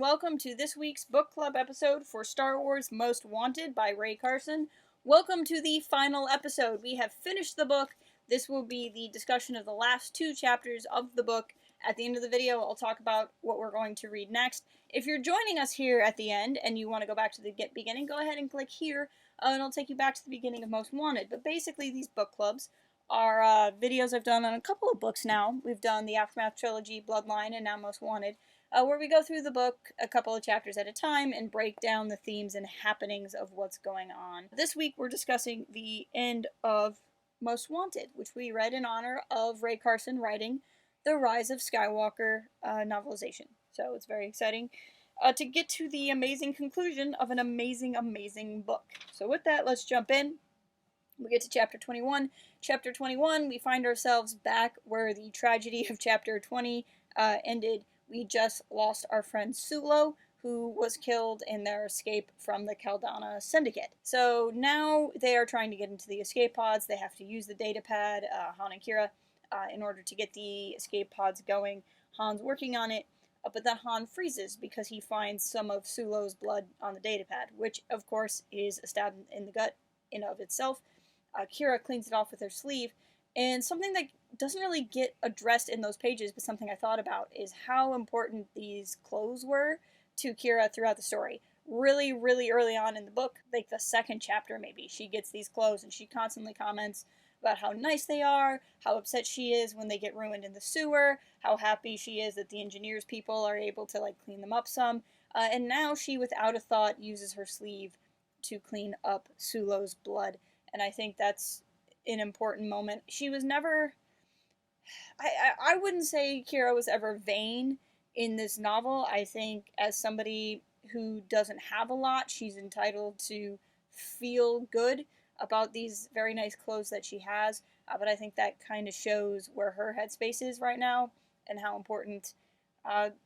welcome to this week's book club episode for Star Wars Most Wanted by Rae Carson. Welcome to the final episode. We have finished the book. This will be the discussion of the last 2 chapters of the book. At the end of the video, I'll talk about what we're going to read next. If you're joining us here at the end and you want to go back to the beginning, go ahead and click here, and it'll take you back to the beginning of Most Wanted. But basically, these book clubs are videos I've done on a couple of books now. We've done the Aftermath Trilogy, Bloodline, and now Most Wanted, where we go through the book a couple of chapters at a time and break down the themes and happenings of what's going on. This week we're discussing the end of Most Wanted, which we read in honor of Rae Carson writing the Rise of Skywalker novelization. So it's very exciting to get to the amazing conclusion of an amazing, amazing book. So with that, let's jump in. We get to chapter 21. Chapter 21, we find ourselves back where the tragedy of chapter 20 ended. We just lost our friend Sulo, who was killed in their escape from the Caldana Syndicate. So now they are trying to get into the escape pods. They have to use the data pad, Han and Qi'ra, in order to get the escape pods going. Han's working on it, but then Han freezes because he finds some of Sulo's blood on the data pad, which of course is a stab in the gut in of itself. Qi'ra cleans it off with her sleeve, and something that doesn't really get addressed in those pages, but something I thought about, is how important these clothes were to Qi'ra throughout the story. Really, really early on in the book, like the second chapter maybe, she gets these clothes and she constantly comments about how nice they are, how upset she is when they get ruined in the sewer, how happy she is that the engineers people are able to clean them up some, and now she, without a thought, uses her sleeve to clean up Sulo's blood, and I think that's an important moment. She was never... I wouldn't say Qi'ra was ever vain in this novel. I think as somebody who doesn't have a lot, she's entitled to feel good about these very nice clothes that she has, but I think that kind of shows where her headspace is right now and how important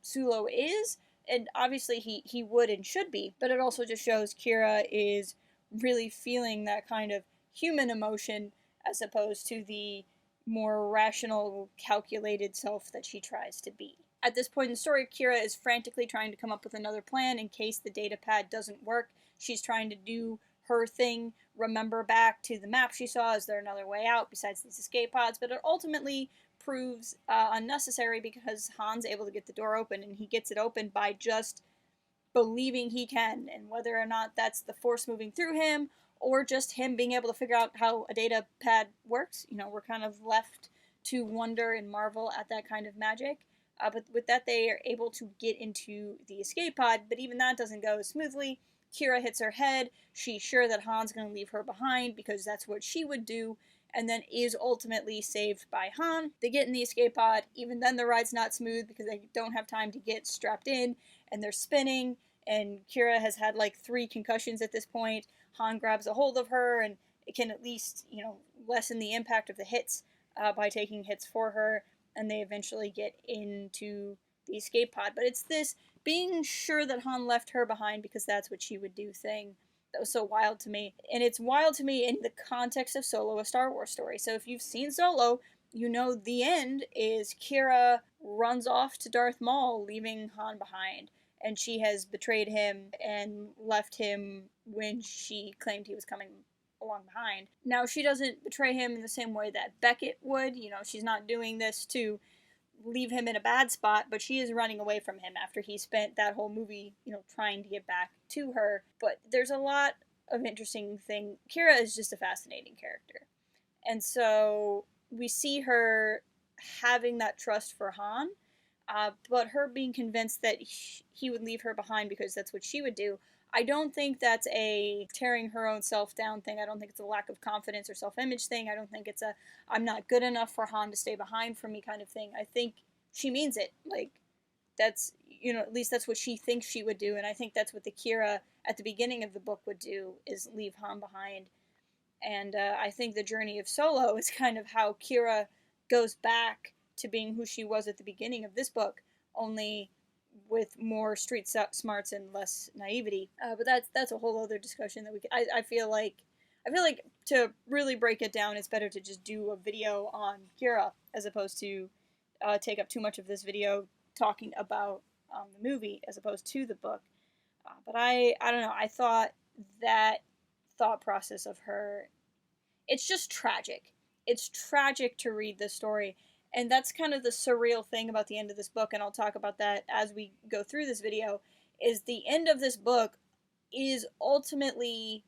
Sulo is, and obviously he would and should be, but it also just shows Qi'ra is really feeling that kind of human emotion as opposed to the more rational, calculated self that she tries to be. At this point in the story, Qi'ra is frantically trying to come up with another plan in case the data pad doesn't work. She's trying to do her thing, remember back to the map she saw, is there another way out besides these escape pods, but it ultimately proves unnecessary because Han's able to get the door open, and he gets it open by just believing he can, and whether or not that's the Force moving through him or just him being able to figure out how a data pad works, we're kind of left to wonder and marvel at that kind of magic. But with that, they are able to get into the escape pod, but even that doesn't go smoothly. Qi'ra hits her head. She's sure that Han's going to leave her behind because that's what she would do, and then is ultimately saved by Han. They get in the escape pod. Even then, the ride's not smooth because they don't have time to get strapped in, and they're spinning, and Qi'ra has had 3 concussions at this point. Han grabs a hold of her, and it can at least, lessen the impact of the hits by taking hits for her, and they eventually get into the escape pod. But it's this being sure that Han left her behind because that's what she would do thing that was so wild to me. And it's wild to me in the context of Solo, a Star Wars story. So if you've seen Solo, the end is Qi'ra runs off to Darth Maul, leaving Han behind. And she has betrayed him and left him when she claimed he was coming along behind. Now, she doesn't betray him in the same way that Beckett would. She's not doing this to leave him in a bad spot, but she is running away from him after he spent that whole movie, trying to get back to her. But there's a lot of interesting things. Qi'ra is just a fascinating character. And so we see her having that trust for Han, but her being convinced that he would leave her behind because that's what she would do. I don't think that's a tearing her own self down thing. I don't think it's a lack of confidence or self-image thing. I don't think it's a I'm not good enough for Han to stay behind for me kind of thing. I think she means it. That's, at least that's what she thinks she would do, and I think that's what the Qi'ra at the beginning of the book would do, is leave Han behind. And I think the journey of Solo is kind of how Qi'ra goes back to being who she was at the beginning of this book, only with more street smarts and less naivety. But that's a whole other discussion that I feel like to really break it down, it's better to just do a video on Qi'ra as opposed to take up too much of this video talking about the movie as opposed to the book. But I don't know. I thought that thought process of her, it's just tragic. It's tragic to read this story. And that's kind of the surreal thing about the end of this book, and I'll talk about that as we go through this video, is the end of this book is ultimately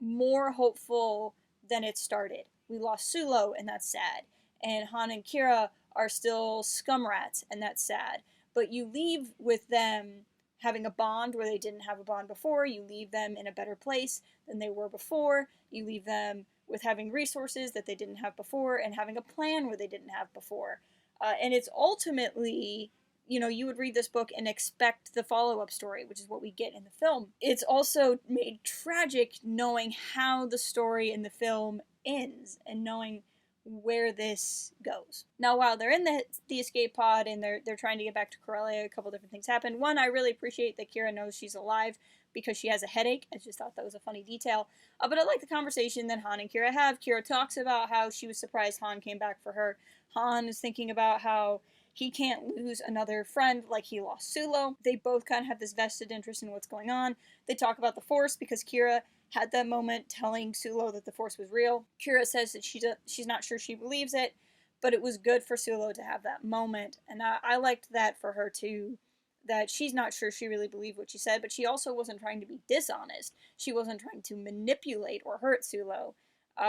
more hopeful than it started. We lost Sulo, and that's sad. And Han and Qi'ra are still scum rats, and that's sad. But you leave with them having a bond where they didn't have a bond before. You leave them in a better place than they were before. You leave them with having resources that they didn't have before and having a plan where they didn't have before. And it's ultimately, you know, you would read this book and expect the follow-up story, which is what we get in the film. It's also made tragic knowing how the story in the film ends and knowing where this goes. Now, while they're in the escape pod and they're trying to get back to Corellia, a couple different things happen. One, I really appreciate that Qi'ra knows she's alive because she has a headache. I just thought that was a funny detail. But I like the conversation that Han and Qi'ra have. Qi'ra talks about how she was surprised Han came back for her. Han is thinking about how he can't lose another friend like he lost Sulo. They both kind of have this vested interest in what's going on. They talk about the Force because Qi'ra had that moment telling Sulo that the Force was real. Qi'ra says that she's not sure she believes it, but it was good for Sulo to have that moment. And I liked that for her too, that she's not sure she really believed what she said, but she also wasn't trying to be dishonest. She wasn't trying to manipulate or hurt Sulo,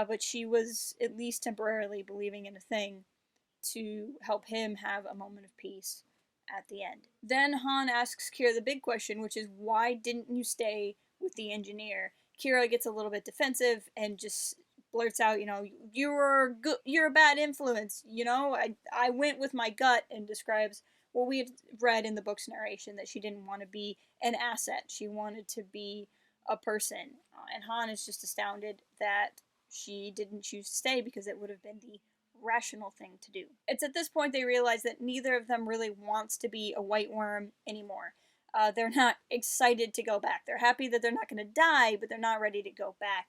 but she was at least temporarily believing in a thing to help him have a moment of peace at the end. Then Han asks Qi'ra the big question, which is, why didn't you stay with the engineer? Qi'ra gets a little bit defensive and just blurts out, you know, you're a bad influence, you know, I went with my gut, and describes what we had read in the book's narration, that she didn't want to be an asset. She wanted to be a person. And Han is just astounded that she didn't choose to stay because it would have been the rational thing to do. It's at this point they realize that neither of them really wants to be a white worm anymore. They're not excited to go back. They're happy that they're not going to die, but they're not ready to go back.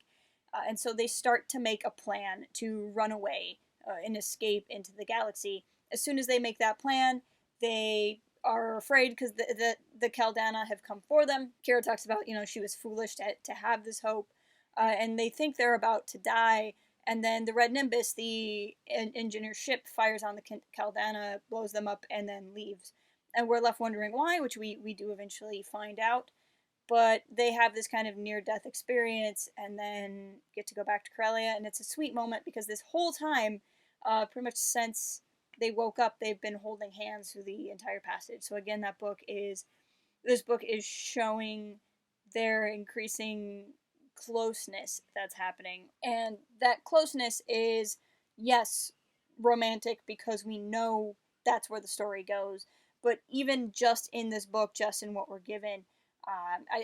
And so they start to make a plan to run away and escape into the galaxy. As soon as they make that plan, they are afraid because the Kaldana have come for them. Qi'ra talks about, you know, she was foolish to have this hope. And they think they're about to die. And then the Red Nimbus, the engineer ship, fires on the Kaldana, blows them up, and then leaves. And we're left wondering why, which we do eventually find out. But they have this kind of near-death experience and then get to go back to Corellia. And it's a sweet moment because this whole time, pretty much since they woke up, they've been holding hands through the entire passage. So again, this book is showing their increasing closeness that's happening. And that closeness is, yes, romantic because we know that's where the story goes. But even just in this book, just in what we're given,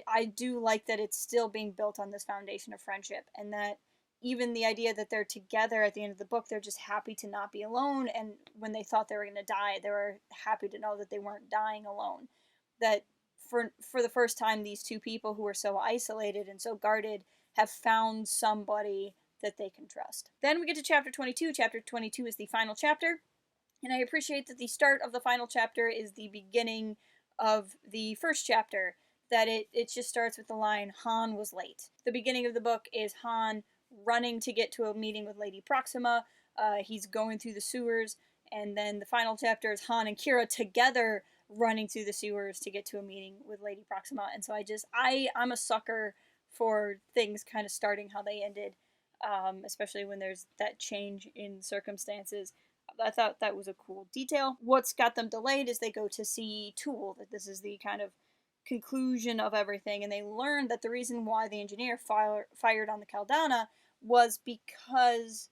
I do like that it's still being built on this foundation of friendship, and that even the idea that they're together at the end of the book, they're just happy to not be alone, and when they thought they were going to die, they were happy to know that they weren't dying alone. That for the first time, these two people who were so isolated and so guarded have found somebody that they can trust. Then we get to chapter 22. Chapter 22 is the final chapter, and I appreciate that the start of the final chapter is the beginning of the first chapter, that it just starts with the line, Han was late. The beginning of the book is Han running to get to a meeting with Lady Proxima. He's going through the sewers, and then the final chapter is Han and Qi'ra together running through the sewers to get to a meeting with Lady Proxima. And so I'm a sucker for things kind of starting how they ended, especially when there's that change in circumstances. I thought that was a cool detail. What's got them delayed is they go to see Tool, that this is the kind of conclusion of everything, and they learned that the reason why the engineer fired on the Kaldana was because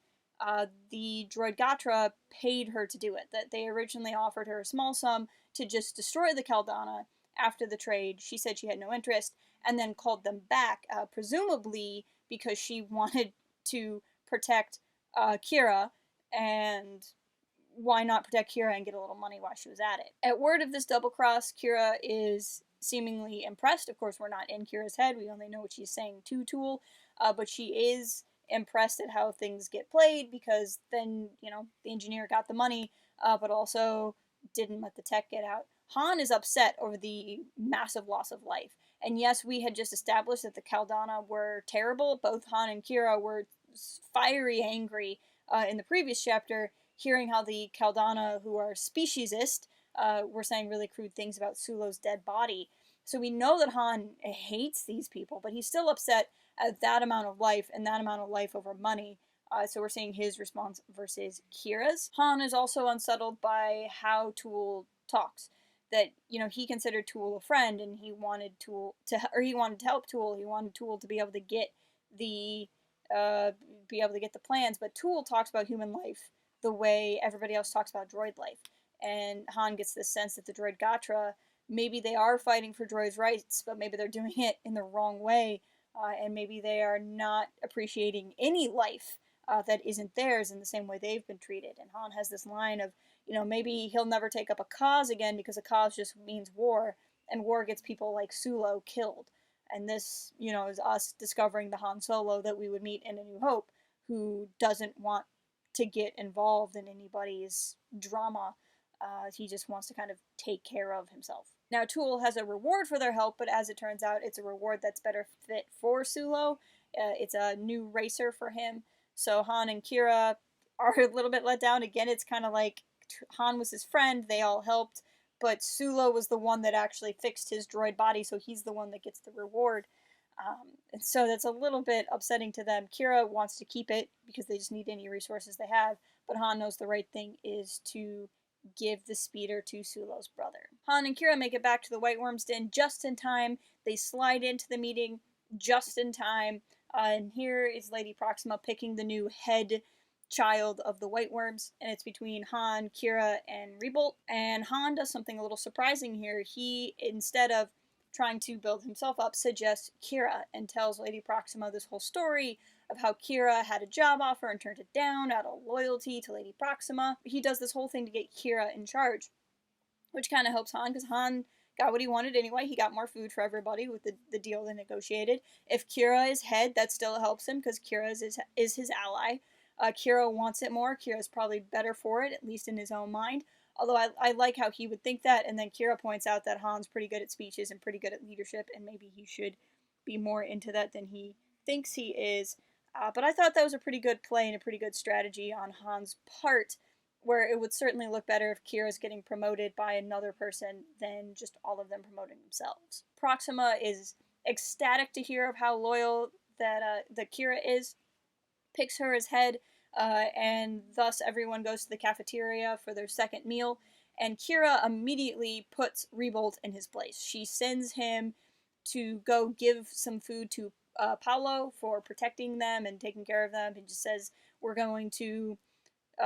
the droid Gatra paid her to do it. That they originally offered her a small sum to just destroy the Kaldana after the trade. She said she had no interest, and then called them back, presumably because she wanted to protect Qi'ra, and why not protect Qi'ra and get a little money while she was at it. At word of this double cross, Qi'ra is seemingly impressed. Of course, we're not in Kira's head. We only know what she's saying to Tool, but she is impressed at how things get played, because then, you know, the engineer got the money, but also didn't let the tech get out. Han is upset over the massive loss of life. And yes, we had just established that the Kaldana were terrible. Both Han and Qi'ra were fiery angry in the previous chapter, hearing how the Kaldana, who are speciesist, were saying really crude things about Sulo's dead body. So we know that Han hates these people, but he's still upset at that amount of life and that amount of life over money. So we're seeing his response versus Qi'ra's. Han is also unsettled by how Tool talks. That, you know, he considered Tool a friend, and he wanted to help Tool. He wanted Tool to be able to get the plans. But Tool talks about human life the way everybody else talks about droid life. And Han gets this sense that the droid Gatra, maybe they are fighting for droids' rights, but maybe they're doing it in the wrong way, and maybe they are not appreciating any life that isn't theirs in the same way they've been treated. And Han has this line of, you know, maybe he'll never take up a cause again because a cause just means war, and war gets people like Sulo killed. And this, you know, is us discovering the Han Solo that we would meet in A New Hope, who doesn't want to get involved in anybody's drama. He just wants to kind of take care of himself. Now, Tool has a reward for their help, but as it turns out, it's a reward that's better fit for Sulo. It's a new racer for him. So Han and Qi'ra are a little bit let down. Again, it's kind of like Han was his friend, they all helped, but Sulo was the one that actually fixed his droid body, so he's the one that gets the reward. And so that's a little bit upsetting to them. Qi'ra wants to keep it because they just need any resources they have, but Han knows the right thing is to give the speeder to Sulo's brother. Han and Qi'ra make it back to the White Worm's den just in time. They slide into the meeting just in time. And here is Lady Proxima picking the new head child of the White Worms, and it's between Han, Qi'ra, and Rebolt. And Han does something a little surprising here. He, instead of trying to build himself up, suggests Qi'ra and tells Lady Proxima this whole story of how Qi'ra had a job offer and turned it down out of loyalty to Lady Proxima. He does this whole thing to get Qi'ra in charge, which kind of helps Han, because Han got what he wanted anyway. He got more food for everybody with the deal they negotiated. If Qi'ra is head, that still helps him, because Qi'ra is his ally. Qi'ra wants it more. Kira's probably better for it, at least in his own mind. Although I like how he would think that, and then Qi'ra points out that Han's pretty good at speeches and pretty good at leadership, and maybe he should be more into that than he thinks he is. But I thought that was a pretty good play and a pretty good strategy on Han's part, where it would certainly look better if Kira's getting promoted by another person than just all of them promoting themselves. Proxima is ecstatic to hear of how loyal that Qi'ra is, picks her as head, and thus everyone goes to the cafeteria for their second meal, and Qi'ra immediately puts Rebolt in his place. She sends him to go give some food to Paolo for protecting them and taking care of them, and just says, we're going to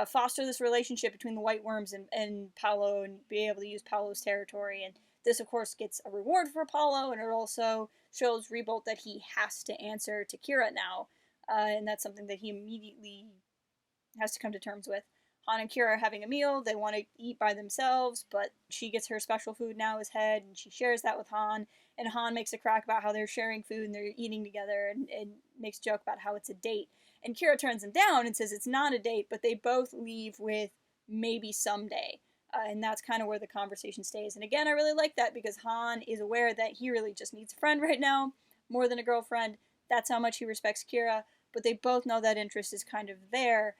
foster this relationship between the White Worms and Paolo, and be able to use Paolo's territory. And this, of course, gets a reward for Paolo, and it also shows Rebolt that he has to answer to Qi'ra now. And that's something that he immediately has to come to terms with. Han and Qi'ra are having a meal. They want to eat by themselves, but she gets her special food now as head, and she shares that with Han. And Han makes a crack about how they're sharing food and they're eating together, and makes a joke about how it's a date. And Qi'ra turns him down and says it's not a date, but they both leave with maybe someday. And that's kind of where the conversation stays. And again, I really like that, because Han is aware that he really just needs a friend right now, more than a girlfriend. That's how much he respects Qi'ra. But they both know that interest is kind of there.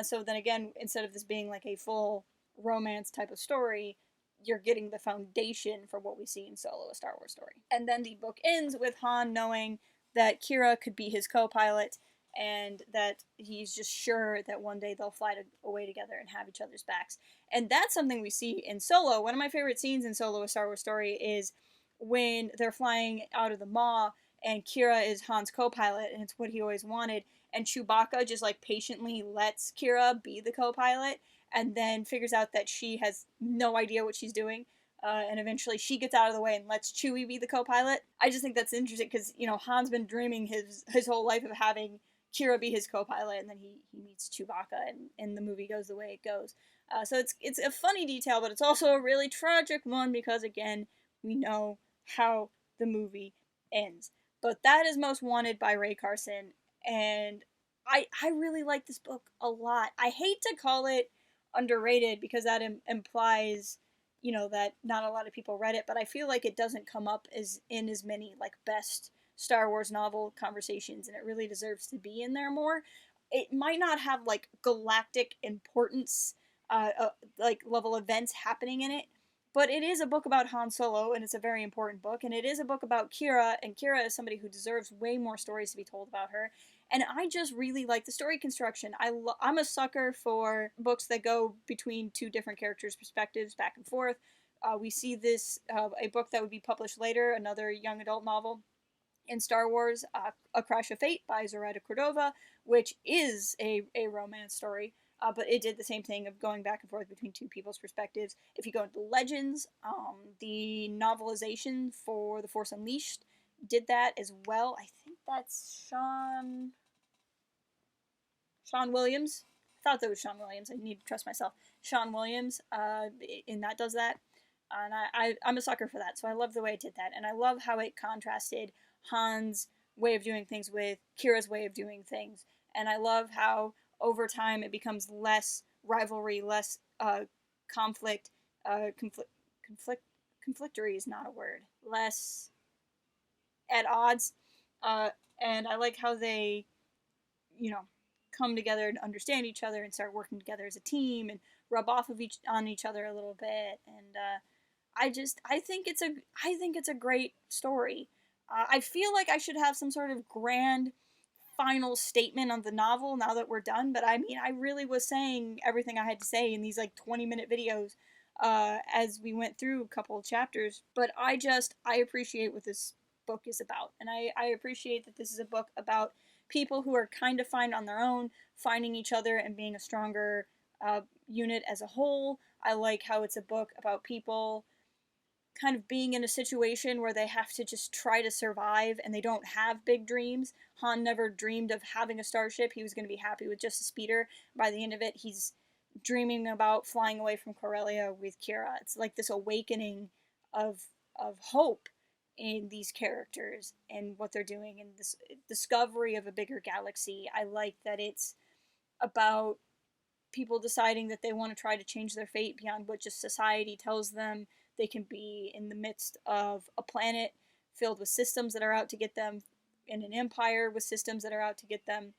So then again, instead of this being like a full romance type of story, you're getting the foundation for what we see in Solo, a Star Wars story. And then the book ends with Han knowing that Qi'ra could be his co-pilot, and that he's just sure that one day they'll fly away together and have each other's backs. And that's something we see in Solo. One of my favorite scenes in Solo, a Star Wars story, is when they're flying out of the Maw, and Qi'ra is Han's co-pilot, and it's what he always wanted. And Chewbacca just like patiently lets Qi'ra be the co-pilot, and then figures out that she has no idea what she's doing. And eventually she gets out of the way and lets Chewie be the co-pilot. I just think that's interesting, because, you know, Han's been dreaming his whole life of having Qi'ra be his co-pilot, and then he meets Chewbacca, and the movie goes the way it goes. So it's a funny detail, but it's also a really tragic one, because, again, we know how the movie ends. But that is Most Wanted by Rae Carson, and I really like this book a lot. I hate to call it underrated, because that implies you know, that not a lot of people read it, but I feel like it doesn't come up as many like best Star Wars novel conversations, and it really deserves to be in there more. It might not have like galactic importance, like level events happening in it, but it is a book about Han Solo, and it's a very important book, and it is a book about Qi'ra, and Qi'ra is somebody who deserves way more stories to be told about her. And I just really like the story construction. I'm a sucker for books that go between two different characters' perspectives back and forth. We see this, a book that would be published later, another young adult novel in Star Wars, A Crash of Fate by Zoraida Cordova, which is a romance story. But it did the same thing of going back and forth between two people's perspectives. If you go into Legends, the novelization for The Force Unleashed did that as well. I think that's Sean Williams. I thought that was Sean Williams. I need to trust myself. Sean Williams, and that does that. And I'm a sucker for that, so I love the way it did that. And I love how it contrasted Han's way of doing things with Qi'ra's way of doing things. And I love how over time it becomes less rivalry, less conflict. Conflictory is not a word. Less at odds. And I like how they, you know, come together and understand each other and start working together as a team and rub off of on each other a little bit. And I think it's a great story. I feel like I should have some sort of grand final statement on the novel now that we're done, but I mean, I really was saying everything I had to say in these like 20-minute videos as we went through a couple of chapters. But I appreciate what this book is about, and I appreciate that this is a book about people who are kind of fine on their own, finding each other and being a stronger unit as a whole. I like how it's a book about people kind of being in a situation where they have to just try to survive and they don't have big dreams. Han never dreamed of having a starship. He was going to be happy with just a speeder. By the end of it, he's dreaming about flying away from Corellia with Qi'ra. It's like this awakening of hope in these characters and what they're doing and this discovery of a bigger galaxy. I like that it's about people deciding that they want to try to change their fate beyond what just society tells them they can be, in the midst of a planet filled with systems that are out to get them, in an empire with systems that are out to get them,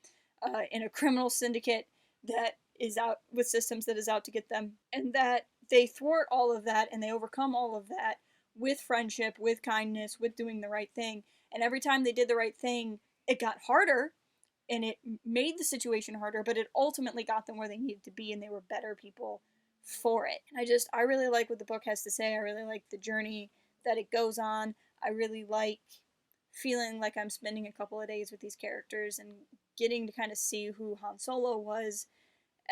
in a criminal syndicate that is out with systems that is out to get them, and that they thwart all of that and they overcome all of that with friendship, with kindness, with doing the right thing. And every time they did the right thing, it got harder, and it made the situation harder, but it ultimately got them where they needed to be, and they were better people for it. And I really like what the book has to say. I really like the journey that it goes on. I really like feeling like I'm spending a couple of days with these characters and getting to kind of see who Han Solo was.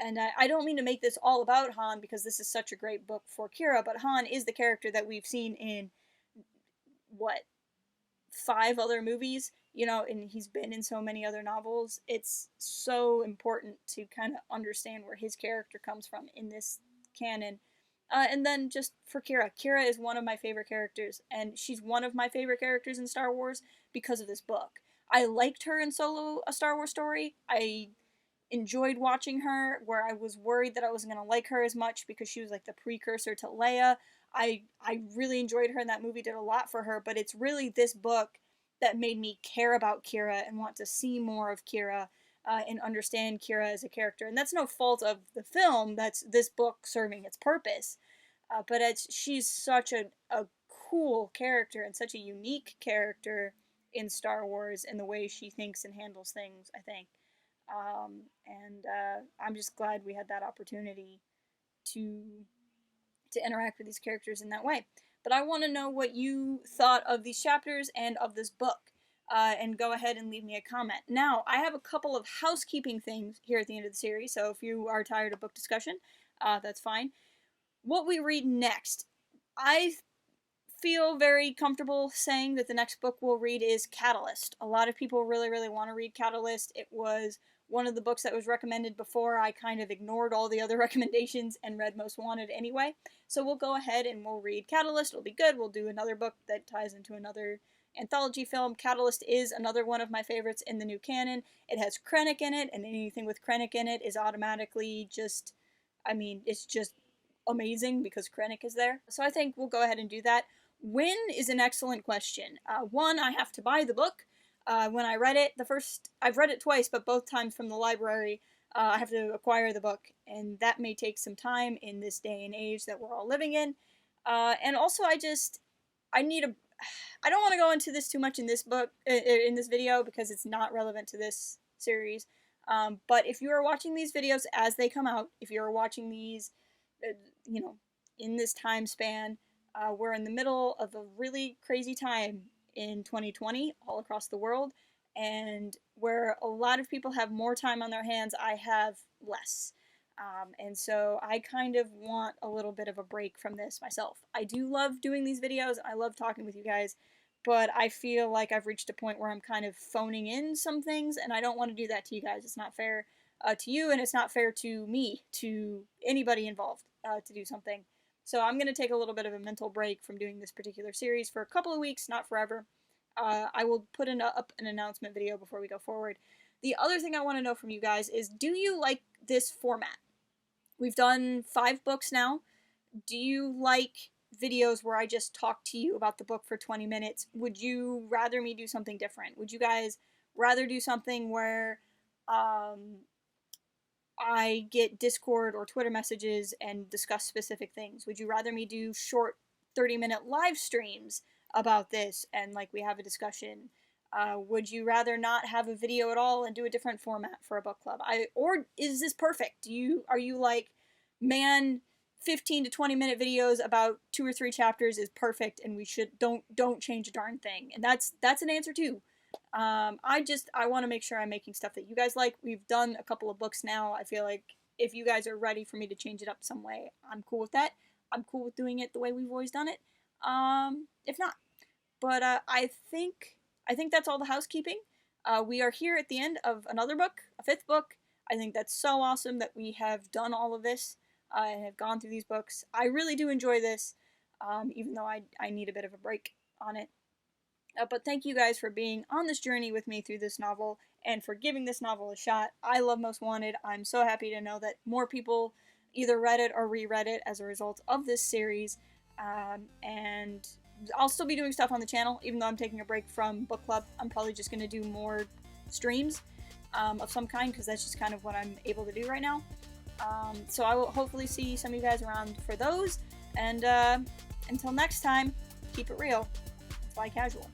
And I don't mean to make this all about Han, because this is such a great book for Qi'ra, but Han is the character that we've seen in, what, 5 other movies, you know, and he's been in so many other novels. It's so important to kind of understand where his character comes from in this canon. And then just for Qi'ra. Qi'ra is one of my favorite characters, and she's one of my favorite characters in Star Wars because of this book. I liked her in Solo, A Star Wars Story. I enjoyed watching her, where I was worried that I wasn't going to like her as much because she was like the precursor to Leia. I really enjoyed her in that movie, did a lot for her, but it's really this book that made me care about Qi'ra and want to see more of Qi'ra and understand Qi'ra as a character. And that's no fault of the film, that's this book serving its purpose. But she's such a cool character and such a unique character in Star Wars in the way she thinks and handles things, I think. And I'm just glad we had that opportunity to interact with these characters in that way. But I want to know what you thought of these chapters and of this book. And go ahead and leave me a comment. Now, I have a couple of housekeeping things here at the end of the series, so if you are tired of book discussion, that's fine. What we read next. I feel very comfortable saying that the next book we'll read is Catalyst. A lot of people really, really want to read Catalyst. It was one of the books that was recommended before I kind of ignored all the other recommendations and read Most Wanted anyway. So we'll go ahead and we'll read Catalyst. It'll be good. We'll do another book that ties into another anthology film. Catalyst is another one of my favorites in the new canon. It has Krennic in it, and anything with Krennic in it is automatically just, I mean, it's just amazing because Krennic is there. So I think we'll go ahead and do that. When is an excellent question. One, I have to buy the book. When I read it, I've read it twice, but both times from the library, I have to acquire the book, and that may take some time in this day and age that we're all living in. And also, I don't want to go into this too much in this book, in this video, because it's not relevant to this series. But if you are watching these videos as they come out, if you're watching these, in this time span, we're in the middle of a really crazy time in 2020 all across the world, and where a lot of people have more time on their hands, I have less. And so I kind of want a little bit of a break from this myself. I do love doing these videos, I love talking with you guys, but I feel like I've reached a point where I'm kind of phoning in some things, and I don't want to do that to you guys. It's not fair to you, and it's not fair to me, to anybody involved, to do something. So I'm going to take a little bit of a mental break from doing this particular series for a couple of weeks, not forever. I will put up an announcement video before we go forward. The other thing I want to know from you guys is, do you like this format? We've done 5 books now. Do you like videos where I just talk to you about the book for 20 minutes? Would you rather me do something different? Would you guys rather do something where I get Discord or Twitter messages and discuss specific things? Would you rather me do short 30-minute live streams about this and we have a discussion? Would you rather not have a video at all and do a different format for a book club? Or is this perfect? Are you like, man, 15 to 20-minute videos about 2 or 3 chapters is perfect, and we don't change a darn thing? And that's an answer too. I want to make sure I'm making stuff that you guys like. We've done a couple of books now. I feel like if you guys are ready for me to change it up some way, I'm cool with that. I'm cool with doing it the way we've always done it. If not, but I think that's all the housekeeping. We are here at the end of another book, a 5th book. I think that's so awesome that we have done all of this and have gone through these books. I really do enjoy this, even though I need a bit of a break on it. But thank you guys for being on this journey with me through this novel and for giving this novel a shot. I love Most Wanted. I'm so happy to know that more people either read it or reread it as a result of this series. And I'll still be doing stuff on the channel, even though I'm taking a break from book club. I'm probably just going to do more streams of some kind, because that's just kind of what I'm able to do right now. So I will hopefully see some of you guys around for those. And until next time, keep it real. Fly casual.